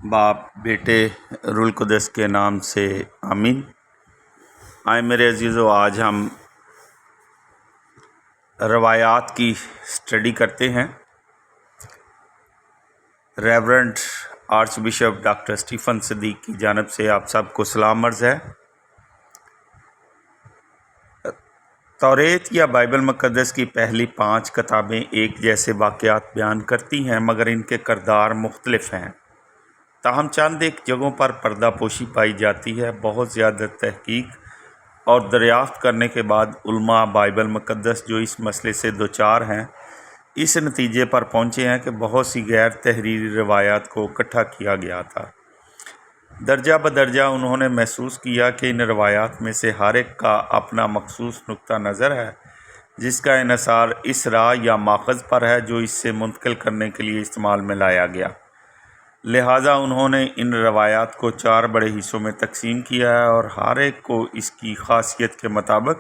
बाप बेटे रुल कुदस के नाम से आमीन। आए मेरे अजीज़ों, आज हम रवायात की स्टडी करते हैं। Reverend archbishop doctor Stephen Siddique की जानब से आप सबको सलाम अर्ज़ है। तौरेत या बाइबल मुक़द्दस की पहली 5 किताबें एक जैसे वाक़यात बयान करती हैं, मगर इनके किरदार मुख्तलिफ हैं। ताहम चंद एक जगहों पर पर्दापोशी पाई जाती है। बहुत ज़्यादा तहकीक और दरियाफ्त करने के बाद उलमा बाइबल मुक़द्दस जो इस मसले से दो चार हैं, इस नतीजे पर पहुँचे हैं कि बहुत सी गैर तहरीरी रवायात को इकट्ठा किया गया था। दर्जा बदर्जा उन्होंने महसूस किया कि इन रवायात में से हर एक का अपना मखसूस नुक्ता नज़र है, जिसका इन्हिसार इस राह या माखज़ पर है जो इससे मुंतकिल करने के लिए इस्तेमाल में लाया गया। लिहाजा उन्होंने इन रवायात को 4 बड़े हिस्सों में तकसीम किया है और हर एक को इसकी खासियत के मुताबिक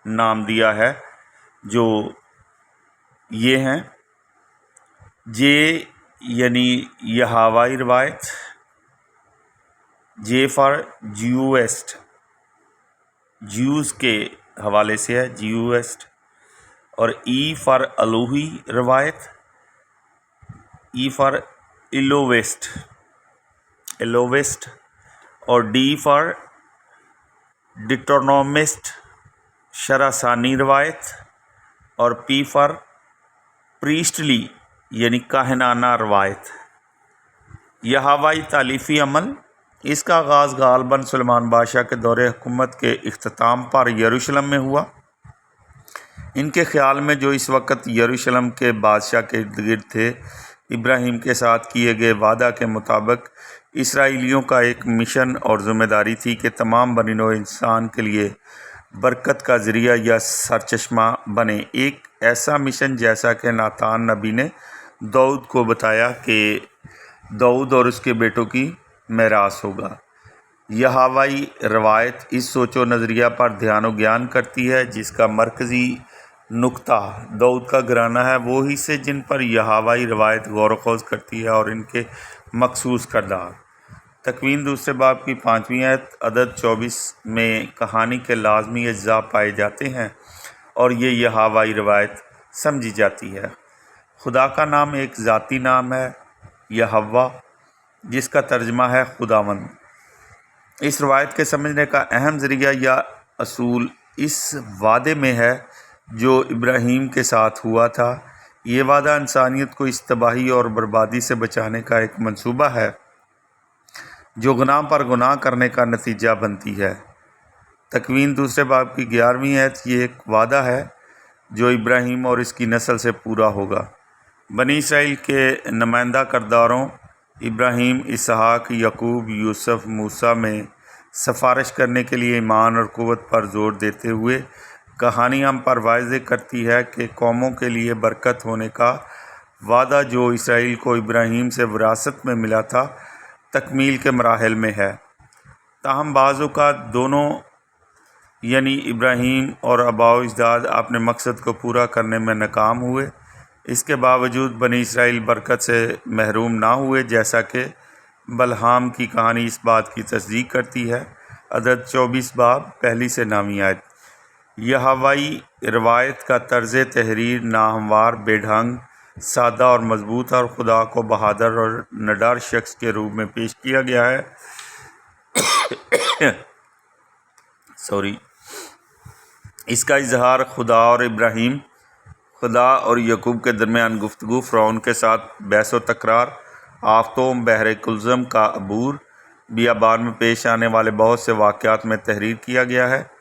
नाम दिया है, जो ये हैं। जे यानी यहावाई रवायत, जे फॉर ज्यूएस्ट, ज्यूज़ के हवाले से है ज्यूएस्ट, और ई फॉर अलूही रवायत, ई फॉर इलोवेस्ट, और डी फॉर डिटोनोमिस्ट शरासानी रवायत, और पी फॉर प्रीस्टली यानी काहनाना रवायत। यहावाई तालीफ़ी अमल, इसका आगाज़ गालबन सुलेमान बादशाह के दौरे हुकूमत के इख्तिताम पर यरूशलेम में हुआ। इनके ख़्याल में जो इस वक्त यरूशलेम के बादशाह के इर्द गिर्द थे, इब्राहीम के साथ किए गए वादा के मुताबिक इसराइलियों का एक मिशन और ज़िम्मेदारी थी कि तमाम बनी नौ इंसान के लिए बरकत का ज़रिया या सरचश्मा बने। एक ऐसा मिशन जैसा कि नातान नबी ने दाऊद को बताया कि दाऊद और उसके बेटों की मेरास होगा। यहावाई रवायत इस सोचो नज़रिया पर ध्यान व ज्ञान करती है, जिसका मरकज़ी नुक्ता दाऊद का घराना है। वो हिस्से जिन पर यहावाई रवायत गौर व खोज करती है और इनके मखसूस किरदार। तकवीन दूसरे बाब की 5वीं आयत अदद 24 में कहानी के लाजमी अज्जा पाए जाते हैं और ये यहावाई रवायत समझी जाती है। खुदा का नाम एक ज़ाती नाम है, यहवा, जिसका तर्जमा है खुदावंद। इस रवायत के समझने का अहम ज़रिया या असूल इस वादे में है जो इब्राहीम के साथ हुआ था। ये वादा इंसानियत को इस तबाही और बर्बादी से बचाने का एक मंसूबा है जो गुनाह पर गुनाह करने का नतीजा बनती है। तकवीन दूसरे बाब की 11वीं आयत ये एक वादा है जो इब्राहीम और इसकी नस्ल से पूरा होगा। बनी इसराइल के नुमाइंदा किरदारों इब्राहीम, इसहाक, यकूब, यूसुफ, मूसा में सिफारिश करने के लिए ईमान और क़ुव्वत पर ज़ोर देते हुए कहानी हम पर वाज़ेह करती है कि कौमों के लिए बरकत होने का वादा जो इसराइल को इब्राहीम से विरासत में मिला था, तकमील के मराहिल में है। ताहम बाज़ औक़ात दोनों यानी इब्राहीम और आबाओ अजदाद अपने मकसद को पूरा करने में नाकाम हुए। इसके बावजूद बनी इसराइल बरकत से महरूम ना हुए, जैसा कि बलहाम की कहानी इस बात की तस्दीक करती है। अदद 24 बाब 1 से 9वीं आयत। यहावाई रवायत का तर्ज़ तहरीर नाहमवार, बेढंग, सादा और मजबूत और खुदा को बहादुर और निडर शख्स के रूप में पेश किया गया है। इसका इजहार खुदा और इब्राहीम, खुदा और यकूब के दरमियान गुफ्तगू, फ़िरौन के साथ बहस व तकरार, आफ़तों, बहर कुलज़म का अबूर, बियाबान में पेश आने वाले बहुत से वाक़यात में तहरीर किया गया है।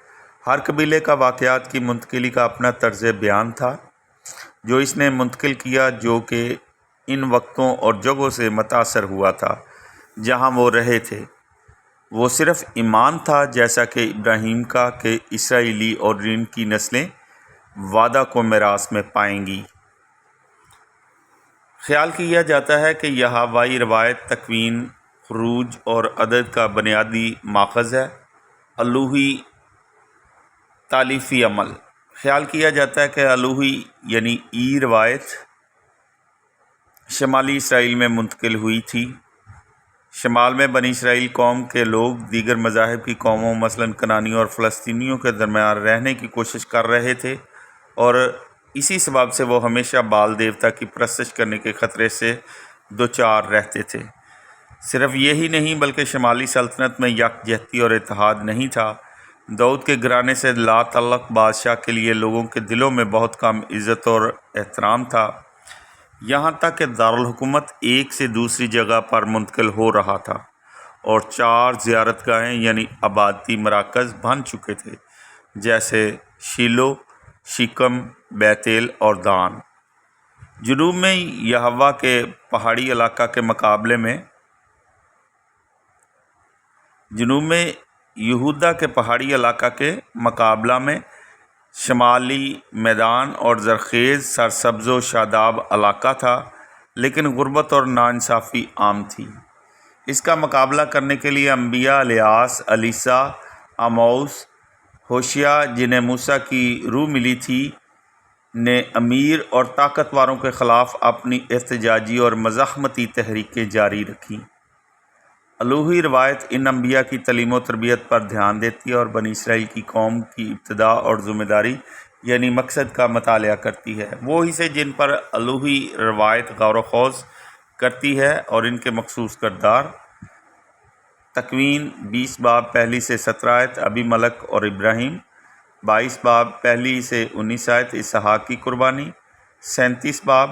हर कबीले का वाक़यात की मुंतकिली का अपना तर्ज़ बयान था जो इसने मुंतकिल किया, जो कि इन वक्तों और जगहों से मुतासर हुआ था जहाँ वो रहे थे। वो सिर्फ़ ईमान था, जैसा कि इब्राहीम का, कि इसराइली और इनकी नस्लें वादा को मिरास में पाएंगी। ख्याल किया जाता है कि यहावाई रवायत तकवीन, खुरूज और अदद का बुनियादी माखज़ है। अलूही तालीफ़ी अमल, ख्याल किया जाता है कि अलूही यानी ई रवायत शमाली इसराइल में मुंतकिल हुई थी। شمال میں بنی اسرائیل قوم کے لوگ دیگر مذاہب کی قوموں مثلاً کنانیوں اور فلسطینیوں کے درمیان رہنے کی کوشش کر رہے تھے، اور اسی سبب سے وہ ہمیشہ بال دیوتا کی پرستش کرنے کے خطرے سے دوچار رہتے تھے۔ صرف یہی نہیں بلکہ شمالی سلطنت میں یکجہتی اور اتحاد نہیں تھا۔ داؤد کے گھرانے سے لا تعلق بادشاہ کے لیے لوگوں کے دلوں میں بہت کم عزت اور احترام تھا، یہاں تک کہ دارالحکومت ایک سے دوسری جگہ پر منتقل ہو رہا تھا اور 4 زیارت گاہیں یعنی عبادتی مراکز بن چکے تھے، جیسے شیلو، شکم، بیتیل اور دان۔ جنوب میں یہوہ کے پہاڑی علاقہ کے مقابلے میں یہودا کے پہاڑی علاقہ کے مقابلہ میں شمالی میدان اور زرخیز سرسبز و شاداب علاقہ تھا، لیکن غربت اور ناانصافی عام تھی۔ اس کا مقابلہ کرنے کے لیے انبیاء الیاس، الیشع، آموس، ہوشیہ جنہیں موسیٰ کی روح ملی تھی نے امیر اور طاقتوروں کے خلاف اپنی احتجاجی اور مزاحمتی تحریکیں جاری رکھیں۔ الوہی روایت ان انبیاء کی تعلیم و تربیت پر دھیان دیتی ہے اور بنی اسرائیل کی قوم کی ابتدا اور ذمہ داری یعنی مقصد کا مطالعہ کرتی ہے۔ وہ حصے جن پر الوہی روایت غور و خوض کرتی ہے اور ان کے مخصوص کردار: تکوین 20 باب 1 سے 17 آیت ابی ملک اور ابراہیم، 22 باب 1 سے 19 آیت اسحاق کی قربانی، 37 باب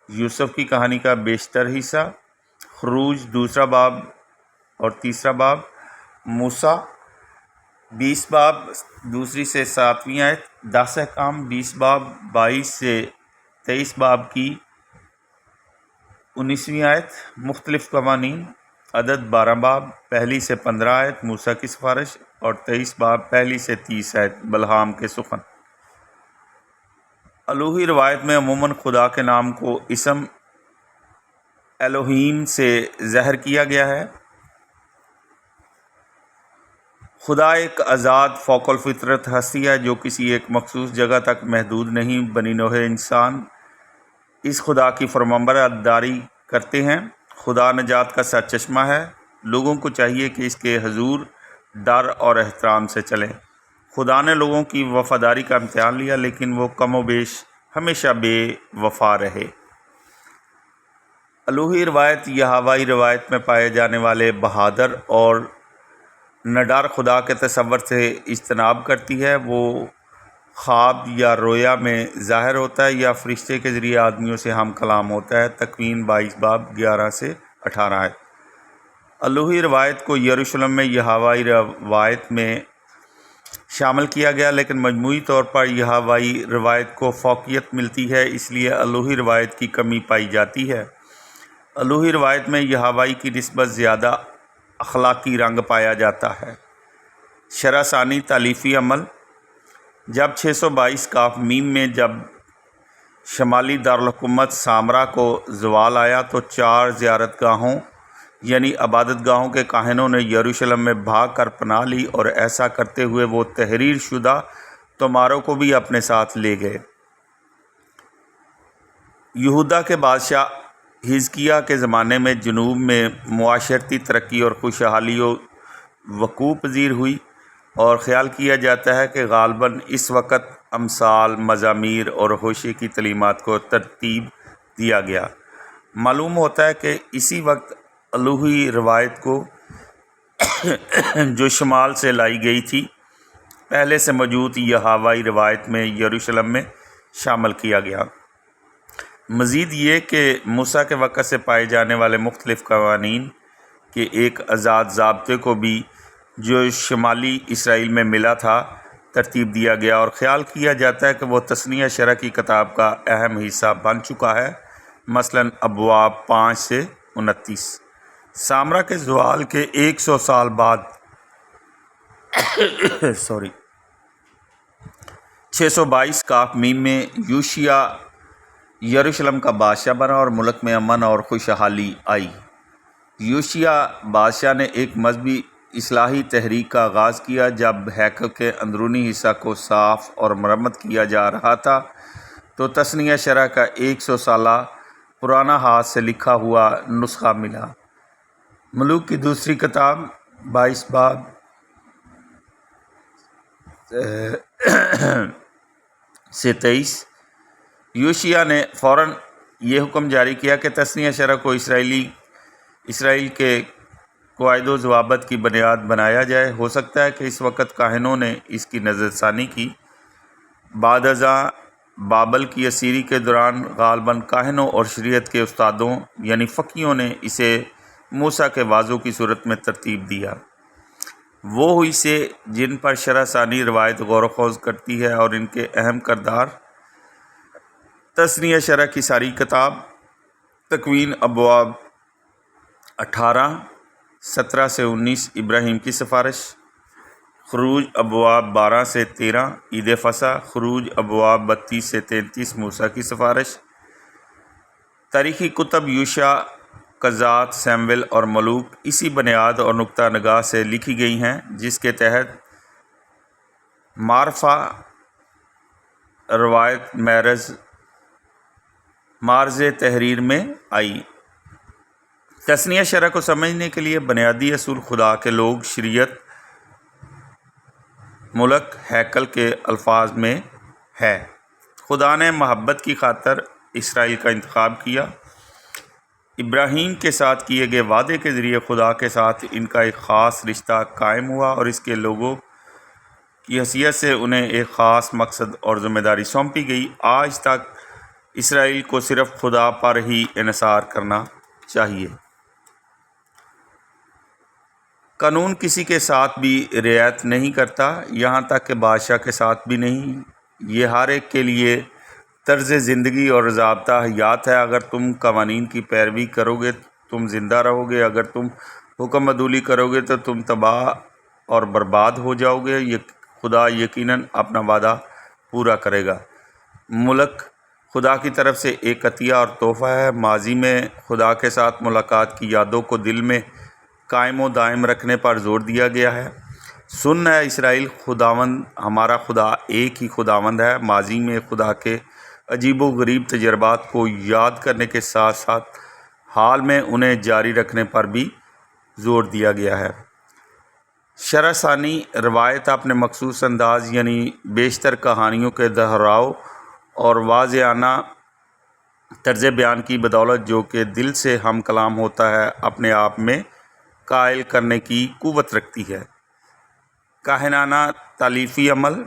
یوسف کی کہانی کا بیشتر حصہ، خروج 2 باب اور 3 باب، موسیٰ 20 باب 2 سے 7 آیت، 10 احکام 20 باب 22 سے 23 باب کی 19 آیت، مختلف قوانین، عدد 12 باب 1 سے 15 آیت موسیٰ کی سفارش، اور 23 باب 1 سے 30 آیت بلعام کے سخن۔ الوہی روایت میں عموماً خدا کے نام کو اسم الوہیم سے ظاہر کیا گیا ہے۔ خدا ایک آزاد فوق الفطرت ہستی ہے جو کسی ایک مخصوص جگہ تک محدود نہیں۔ بنی نوع انسان اس خدا کی فرمانبرداری کرتے ہیں۔ خدا نجات کا سرچشمہ ہے، لوگوں کو چاہیے کہ اس کے حضور ڈر اور احترام سے چلیں۔ خدا نے لوگوں کی وفاداری کا امتحان لیا، لیکن وہ کم و بیش ہمیشہ بے وفا رہے۔ الوہی روایت یہوائی روایت میں پائے جانے والے بہادر اور نڈر خدا کے تصور سے اجتناب کرتی ہے۔ وہ خواب یا رویا میں ظاہر ہوتا ہے یا فرشتے کے ذریعے آدمیوں سے ہم کلام ہوتا ہے۔ تکوین 22 باب 11 سے 18 آیت۔ الوہی روایت کو یروشلم میں یہوائی روایت میں شامل کیا گیا، لیکن مجموعی طور پر یہوائی روایت کو فوقیت ملتی ہے، اس لیے الوہی روایت کی کمی پائی جاتی ہے۔ الوہی روایت میں یہوائی کی نسبت زیادہ اخلاقی رنگ پایا جاتا ہے۔ شرح ثانی تالیفی عمل: جب 622 کاف میم میں جب شمالی دارالحکومت سامرا کو زوال آیا تو 4 زیارت گاہوں یعنی عبادت گاہوں کے کاہنوں نے یروشلم میں بھاگ کر پناہ لی، اور ایسا کرتے ہوئے وہ تحریر شدہ تماروں کو بھی اپنے ساتھ لے گئے۔ یہودا کے بادشاہ حزقیہ کے زمانے میں جنوب میں معاشرتی ترقی اور خوشحالی وقوع پذیر ہوئی، اور خیال کیا جاتا ہے کہ غالباً اس وقت امثال، مزامیر اور ہوشے کی تعلیمات کو ترتیب دیا گیا۔ معلوم ہوتا ہے کہ اسی وقت الوہی روایت کو جو شمال سے لائی گئی تھی پہلے سے موجود یہوائی روایت میں یروشلم میں شامل کیا گیا۔ مزید یہ کہ موسیٰ کے وقت سے پائے جانے والے مختلف قوانین کے ایک آزاد ضابطے کو بھی جو شمالی اسرائیل میں ملا تھا ترتیب دیا گیا، اور خیال کیا جاتا ہے کہ وہ تثنیہ شرح کی کتاب کا اہم حصہ بن چکا ہے، مثلاً ابواب 5 سے 29۔ سامرا کے زوال کے 100 سال بعد 622 کاف میم میں یوشیا یروشلم کا بادشاہ بنا اور ملک میں امن اور خوشحالی آئی۔ یوشیا بادشاہ نے ایک مذہبی اصلاحی تحریک کا آغاز کیا۔ جب ہیکل کے اندرونی حصہ کو صاف اور مرمت کیا جا رہا تھا تو تثنیہ شرح کا 100 سالہ پرانا ہاتھ سے لکھا ہوا نسخہ ملا۔ ملوک کی دوسری کتاب 22 باب سے 23۔ یوشیا نے فوراً یہ حکم جاری کیا کہ تثنیہ شرح کو اسرائیل کے قواعد و ضوابط کی بنیاد بنایا جائے۔ ہو سکتا ہے کہ اس وقت کاہنوں نے اس کی نظر ثانی کی۔ بعد ازاں بابل کی اسیری کے دوران غالباً کاہنوں اور شریعت کے استادوں یعنی فقیہوں نے اسے موسیٰ کے واضح کی صورت میں ترتیب دیا۔ وہ حصے جن پر شرح ثانی روایت غور و خوض کرتی ہے اور ان کے اہم کردار: تثنیہ شرح کی ساری کتاب، تکوین ابواب 18 17 سے 19 ابراہیم کی سفارش، خروج ابواب 12 سے 13 عید فصح، خروج ابواب 32 سے 33 موسیٰ کی سفارش۔ تاریخی کتب یوشع، قضات، سیموئیل اور ملوک اسی بنیاد اور نقطہ نگاہ سے لکھی گئی ہیں جس کے تحت معرفہ روایت مارز تحریر میں آئی۔ تثنیہ شرح کو سمجھنے کے لیے بنیادی اصول خدا کے لوگ، شریعت، ملک، ہیکل کے الفاظ میں ہے۔ خدا نے محبت کی خاطر اسرائیل کا انتخاب کیا۔ ابراہیم کے ساتھ کیے گئے وعدے کے ذریعے خدا کے ساتھ ان کا ایک خاص رشتہ قائم ہوا اور اس کے لوگوں کی حیثیت سے انہیں ایک خاص مقصد اور ذمہ داری سونپی گئی۔ آج تک اسرائیل کو صرف خدا پر ہی انحصار کرنا چاہیے۔ قانون کسی کے ساتھ بھی رعایت نہیں کرتا، یہاں تک کہ بادشاہ کے ساتھ بھی نہیں۔ یہ ہر ایک کے لیے طرز زندگی اور ضابطہ حیات ہے۔ اگر تم قوانین کی پیروی کرو گے تم زندہ رہو گے، اگر تم حکم عدولی کرو گے تو تم تباہ اور برباد ہو جاؤ گے۔ خدا یقیناً اپنا وعدہ پورا کرے گا۔ ملک خدا کی طرف سے ایک عطیہ اور تحفہ ہے۔ ماضی میں خدا کے ساتھ ملاقات کی یادوں کو دل میں قائم و دائم رکھنے پر زور دیا گیا ہے۔ سن اے اسرائیل، خداوند ہمارا خدا ایک ہی خداوند ہے۔ ماضی میں خدا کے عجیب و غریب تجربات کو یاد کرنے کے ساتھ ساتھ حال میں انہیں جاری رکھنے پر بھی زور دیا گیا ہے۔ شرح ثانی روایت اپنے مخصوص انداز یعنی بیشتر کہانیوں کے دہراؤ اور واضحانہ طرز بیان کی بدولت جو کہ دل سے ہم کلام ہوتا ہے اپنے آپ میں قائل کرنے کی قوت رکھتی ہے۔ کاہنانہ تالیفی عمل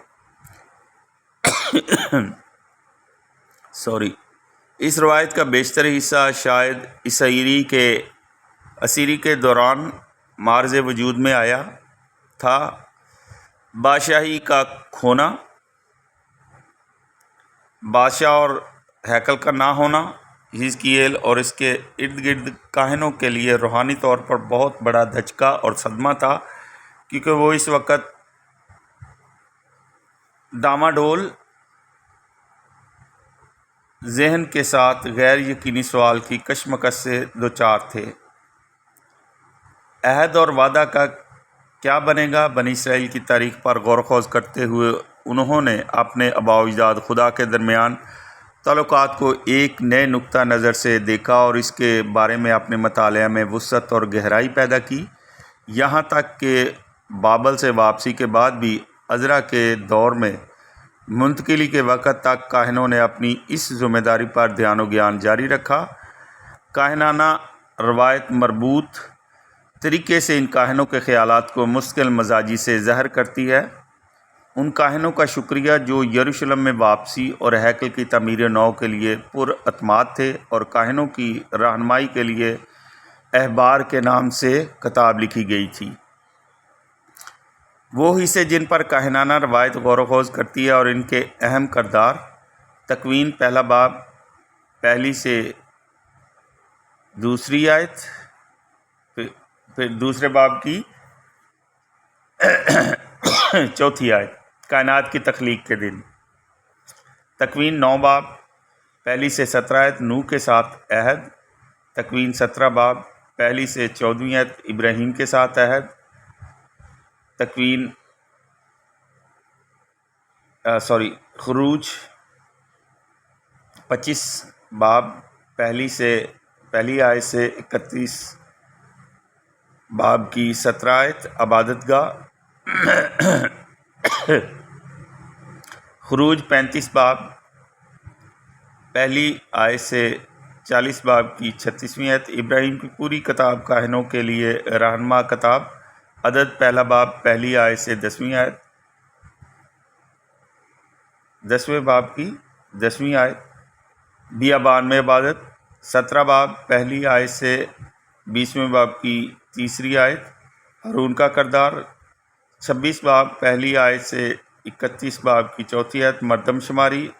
اس روایت کا بیشتر حصہ شاید اسیری کے دوران مارز وجود میں آیا تھا۔ بادشاہی کا کھونا، بادشاہ اور ہیکل کا نہ ہونا، حزقییل اور اس کے ارد گرد کاہنوں کے لیے روحانی طور پر بہت بڑا دھچکا اور صدمہ تھا، کیونکہ وہ اس وقت ڈاماڈول ذہن کے ساتھ غیر یقینی سوال کی کشمکش سے دوچار تھے۔ عہد اور وعدہ کا کیا بنے گا؟ بنی اسرائیل کی تاریخ پر غور و خوض کرتے ہوئے انہوں نے اپنے آباء و اجداد خدا کے درمیان تعلقات کو ایک نئے نقطہ نظر سے دیکھا اور اس کے بارے میں اپنے مطالعہ میں وسعت اور گہرائی پیدا کی، یہاں تک کہ بابل سے واپسی کے بعد بھی عزرا کے دور میں منتقلی کے وقت تک کاہنوں نے اپنی اس ذمہ داری پر دھیان و گیان جاری رکھا۔ کاہنانہ روایت مربوط طریقے سے ان کاہنوں کے خیالات کو مستقل مزاجی سے ظاہر کرتی ہے۔ ان کاہنوں کا شکریہ جو یروشلم میں واپسی اور ہیکل کی تعمیر نو کے لیے پراعتماد تھے، اور کاہنوں کی رہنمائی کے لیے احبار کے نام سے کتاب لکھی گئی تھی۔ وہ حصے جن پر کاہنانہ روایت غور و خوض کرتی ہے اور ان کے اہم کردار: تکوین پہلا باب 1 سے 2 آیت، پھر دوسرے باب کی 4 آیت، کائنات کی تخلیق کے دن۔ تکوین 9 باب 1 سے 17 آیت، نوح کے ساتھ عہد۔ تکوین 17 باب 1 سے 14 آیت، ابراہیم کے ساتھ عہد۔ خروج 25 باب 1 آیت سے 31 बाब की 17 आयत अबादत गाह। खुरूज 35 बाब पहली आयत से 40 बाब की 36वीं आयत। इब्राहिम की पूरी किताब काहिनों के लिए रहनुमा किताब। अदद पहला बाब पहली आयत से 10वीं आयत। 10वें बाब की 10वीं आयत। बियाबान में इबादत 17 बाब पहली आयत से 20वें बाब की 3री आयत। हारून का किरदार 26 बाब पहली आयत से 31 बाब की 4थी आयत। मरदमशुमारी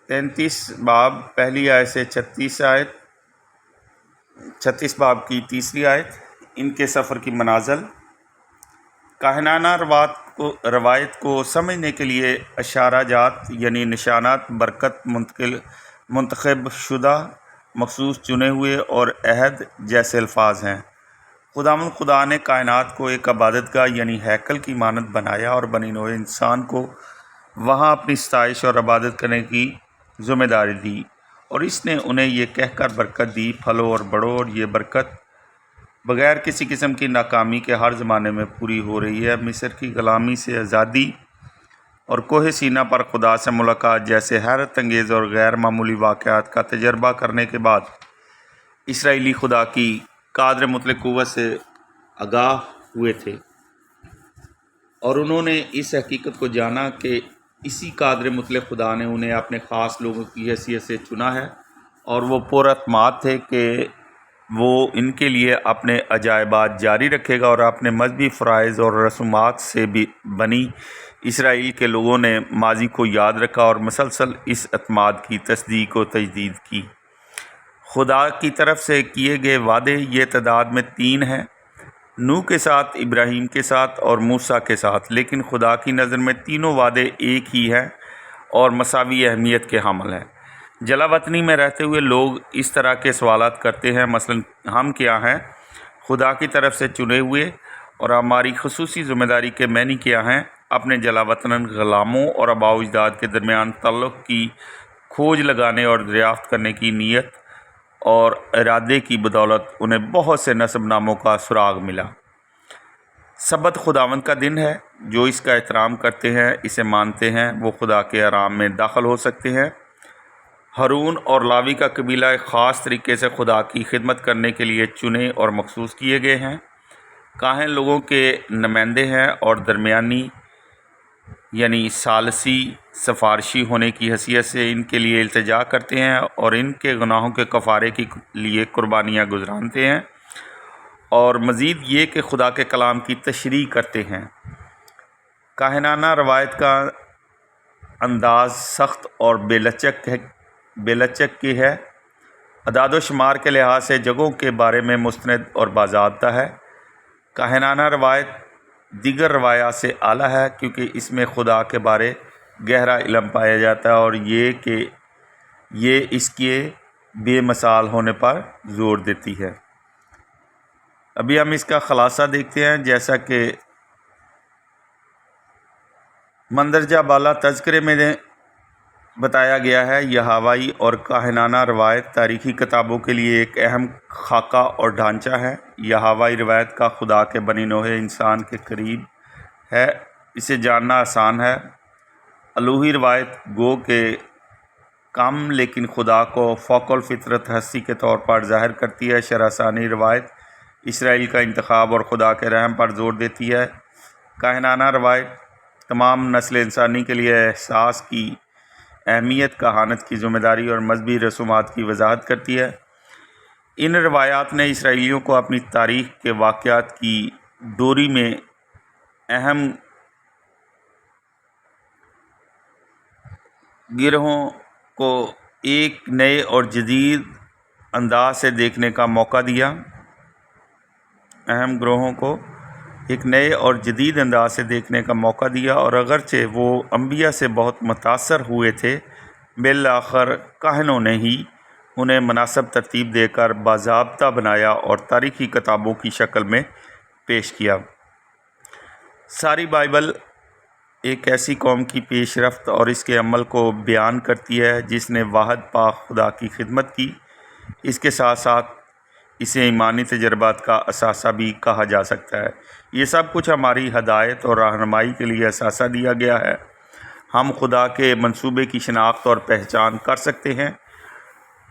33 बाब पहली आयत से 36 बाब की 3री आयत। इनके सफ़र की मनाज़िल। काहिनाना रवायत को समझने के लिए अशारा जात यानी निशानात बरकत मुंतखब शुदा मखसूस चुने हुए और अहद जैसे अल्फाज हैं। खुदा ने कायनात को एक इबादतगाह यानी हैकल की मानद बनाया और बनी नौए इंसान को वहाँ अपनी सताइश और इबादत करने की ज़िम्मेदारी दी, और इसने उन्हें ये कहकर बरकत दी, फलो और बढ़ो, और ये बरकत बग़ैर किसी किस्म की नाकामी के हर ज़माने में पूरी हो रही है। मिस्र की ग़ुलामी से आज़ादी और कोहे सीना पर खुदा से मुलाकात जैसे हैरत अंगेज़ और गैर मामूली वाक़यात का तजर्बा करने के बाद इसराइली खुदा की कादर मुतलक क़ुव्वत से आगाह हुए थे, और उन्होंने इस हकीकत को जाना कि इसी कादर मुतलक खुदा ने उन्हें अपने ख़ास लोगों की हैसियत से चुना है, और वो पुरअतमाद थे कि वो इनके लिए अपने अजायबात जारी रखेगा। और अपने मजहबी फ़राइज़ और रसूमात से भी बनी इसराइल के लोगों ने माजी को याद रखा और मुसलसल इस अतमाद की तस्दीक व तजदीद की। खुदा की तरफ से किए गए वादे ये तादाद में 3 हैं, नूह के साथ, इब्राहीम के साथ और मूसा के साथ। लेकिन खुदा की नज़र में तीनों वादे एक ही हैं और मसावी अहमियत के हामिल हैं। जलावतनी में रहते हुए लोग इस तरह के सवालात करते हैं, मसलन हम क्या हैं, खुदा की तरफ से चुने हुए, और हमारी खसूसी ज़िम्मेदारी के मैनी क्या हैं। अपने जलावतन ग़ुलामों और आबाओ अजदाद के दरमियान ताल्लुक़ की खोज लगाने और दरियाफ़्त करने की नीयत और इरादे की बदौलत उन्हें बहुत से नस्ब नामों का सुराग मिला। सबत खुदावंद का दिन है। जो इसका एहतराम करते हैं, इसे मानते हैं, वो खुदा के आराम में दाखिल हो सकते हैं। हारून और लावी का कबीला एक ख़ास तरीके से खुदा की खिदमत करने के लिए चुने और मखसूस किए गए हैं। काहिन लोगों के नुमाइंदे हैं और दरमियानी यानी सालसी सफारशी होने की हैसियत से इनके लिए इल्तिजा करते हैं और इनके गुनाहों के कफ़ारे के लिए कुर्बानियाँ गुज़रानते हैं, और मज़ीद ये कि खुदा के कलाम की तशरीह करते हैं। काहिनाना रवायत का अंदाज़ सख्त और बेलचक की है। अदाद व शुमार के लिहाज से जगहों के बारे में मुस्तनद और बाज़ाब्ता है। काहिनाना रवायत दीगर रवायात से आला है क्योंकि इसमें खुदा के बारे गहरा इल्म पाया जाता है, और ये कि ये इसके बेमिसाल होने पर ज़ोर देती है। अभी हम इसका ख़ुलासा देखते हैं। जैसा कि मंदरजा बाला तज़किरे में बताया गया है, यह हवाई और काहिनाना रवायत तारीख़ी किताबों के लिए एक अहम खाका और ढांचा है। यह हवाई रवायत का खुदा के बनी नोहे इंसान के करीब है, इसे जानना आसान है। अलूही रवायत गो के कम लेकिन खुदा को फ़ौक़ुल फ़ितरत हस्ती के तौर पर ज़ाहिर करती है। शरासानी रवायत इसराइल का इंतखाब और खुदा के रहम पर ज़ोर देती है। काहिनाना रवायत तमाम नस्ल इंसानी के लिए एहसास की अहमियत, कहानत की ज़िम्मेदारी और मजहबी रसूमात की वजाहत करती है। इन रवायात ने इसराइलियों को अपनी तारीख़ के वाक़यात की डोरी में अहम गिरोहों को एक नए और जदीद अंदाज से देखने का मौका दिया। अहम ग्रोहों को एक नए और जदीद अंदाज से देखने का मौका दिया, और अगरचे वो अंबिया से बहुत मुतासर हुए थे, बिल-आखिर काहिनों ने ही उन्हें मुनासिब तरतीब देकर बाज़ाब्ता बनाया और तारीख़ी किताबों की शक्ल में पेश किया। सारी बाइबल एक ऐसी कौम की पेशरफ्त और इसके अमल को बयान करती है जिसने वाहिद पाक खुदा की खिदमत की। इसके साथ साथ इसे ईमानी तजर्बात का असासा भी कहा जा सकता है। ये सब कुछ हमारी हदायत और रहनुमाई के लिए असासा दिया गया है। हम खुदा के मंसूबे की शनाख्त और पहचान कर सकते हैं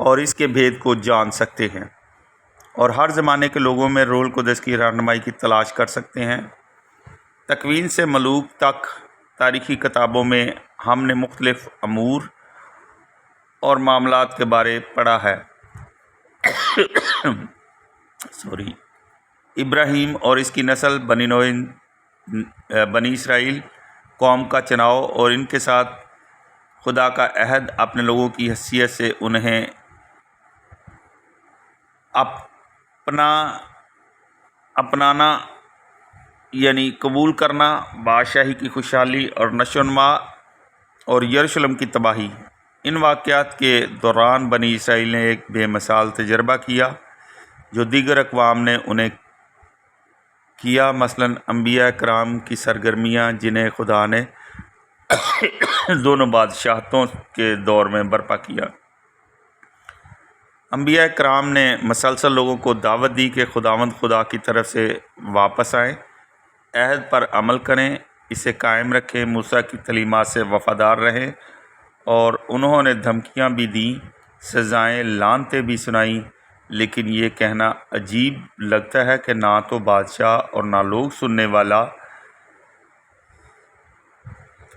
और इसके भेद को जान सकते हैं और हर ज़माने के लोगों में रूहुल कुद्दस की रहनुमाई की तलाश कर सकते हैं। तकवीन से मलूक तक तारीख़ी किताबों में हमने मुख्तलिफ़ अमूर और मामलात के बारे पढ़ा है। इब्राहीम और इसकी नस्ल बनी इसराइल कौम का चुनाव और इनके साथ खुदा का अहद अपने लोगों की हैसियत से उन्हें अपनाना यानी कबूल करना, बादशाही की खुशहाली और नशोनमा और यरूशलेम की तबाही। इन वाक़यात के दौरान बनी इसराइल ने एक बेमिसाल तजर्बा किया जो दीगर अक़वाम ने उन्हें किया, मसलन अंबिया कराम की सरगर्मियाँ जिन्हें खुदा ने दोनों बादशाहतों के दौर में बर्पा किया। अंबिया कराम ने मसलसल लोगों को दावत दी कि खुदावंद खुदा की तरफ से वापस आएँ, अहद पर अमल करें, इसे कायम रखें, मूसा की तलीमात से वफ़ादार रहें। और उन्होंने धमकियां भी दी, सज़ाएँ, लानतें भी सुनाई। लेकिन ये कहना अजीब लगता है कि ना तो बादशाह और ना लोग सुनने वाला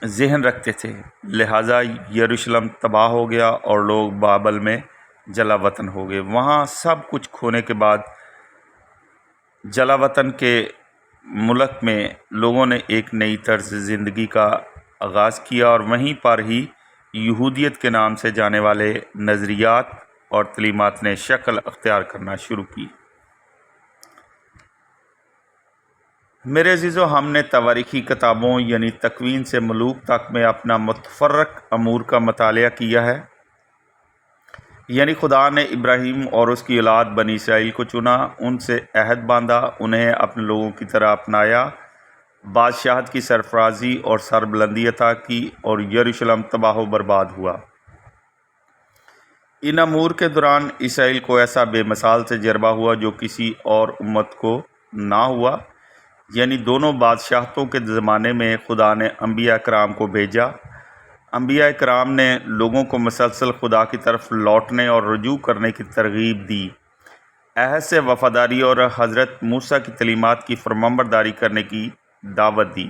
जहन रखते थे। लिहाजा यरूशलेम तबाह हो गया और लोग बाबल में जला वतन हो गए। वहाँ सब कुछ खोने के बाद जला वतन के मुल्क में लोगों ने एक नई तर्ज ज़िंदगी का आगाज़ किया और वहीं पर ही यहूदियत के नाम से जाने वाले नज़रियात और तलीमात ने शक्ल अख्तियार करना शुरू की। मेरे अज़ीज़ों, हमने तवारीख़ी किताबों यानी तकवीन से मलूक तक में अपना मुतफ़र्रक़ अमूर का मतालिया किया है। यानी खुदा ने इब्राहीम और उसकी औलाद बनी इसराइल को चुना, उनसे अहद बांधा, उन्हें अपने लोगों की तरह अपनाया, बादशाहत की सरफराजी और सरबुलंदी अता की और यरूशलेम तबाह बर्बाद हुआ। इन अमूर के दौरान इसराइल को ऐसा बेमिसाल तजर्बा हुआ जो किसी और उम्मत को ना हुआ। यानी दोनों बादशाहतों के ज़माने में खुदा ने अंबिया कराम को भेजा। अंबिया कराम ने लोगों को मुसलसल खुदा की तरफ लौटने और रुजू करने की तरगीब दी, अहद से वफ़ादारी और हज़रत मूसा की तलीमात की फरमाबरदारी करने की दावत दी।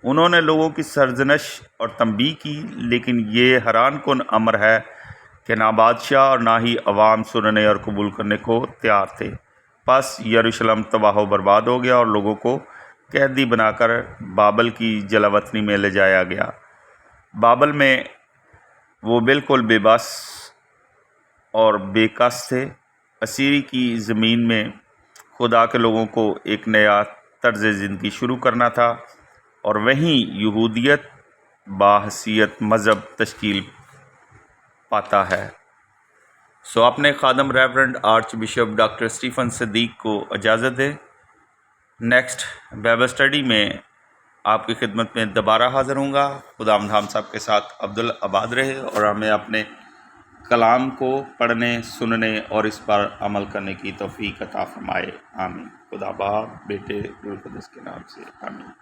उन्होंने लोगों की सरजनश और तंबीह की, लेकिन ये हैरान कुन अमर है कि ना बादशाह और ना ही अवाम सुनने और कबूल करने को तैयार थे। बस यरूशलेम तबाह बर्बाद हो गया और लोगों को कैदी बनाकर बाबल की जलावतनी में ले जाया गया। बाबल में वो बिल्कुल बेबस और बेकस थे। असीरी की ज़मीन में खुदा के लोगों को एक नया तर्ज ज़िंदगी शुरू करना था और वहीं यहूदियत बाहसियत मज़हब तश्कील पाता है। सो अपने खादम reverend archbishop doctor Stephen Siddique को इजाज़त दें। नेक्स्ट बाइबल स्टडी में आपकी खिदमत में दोबारा हाज़िर होऊंगा। खुदावंद हम सब के साथ अब्दुल आबाद रहे और हमें अपने कलाम को पढ़ने, सुनने और इस पर अमल करने की तौफीक अता फरमाए। आमीन। खुदा बाप, बेटे, रूह कुद्दस के नाम से आमीन।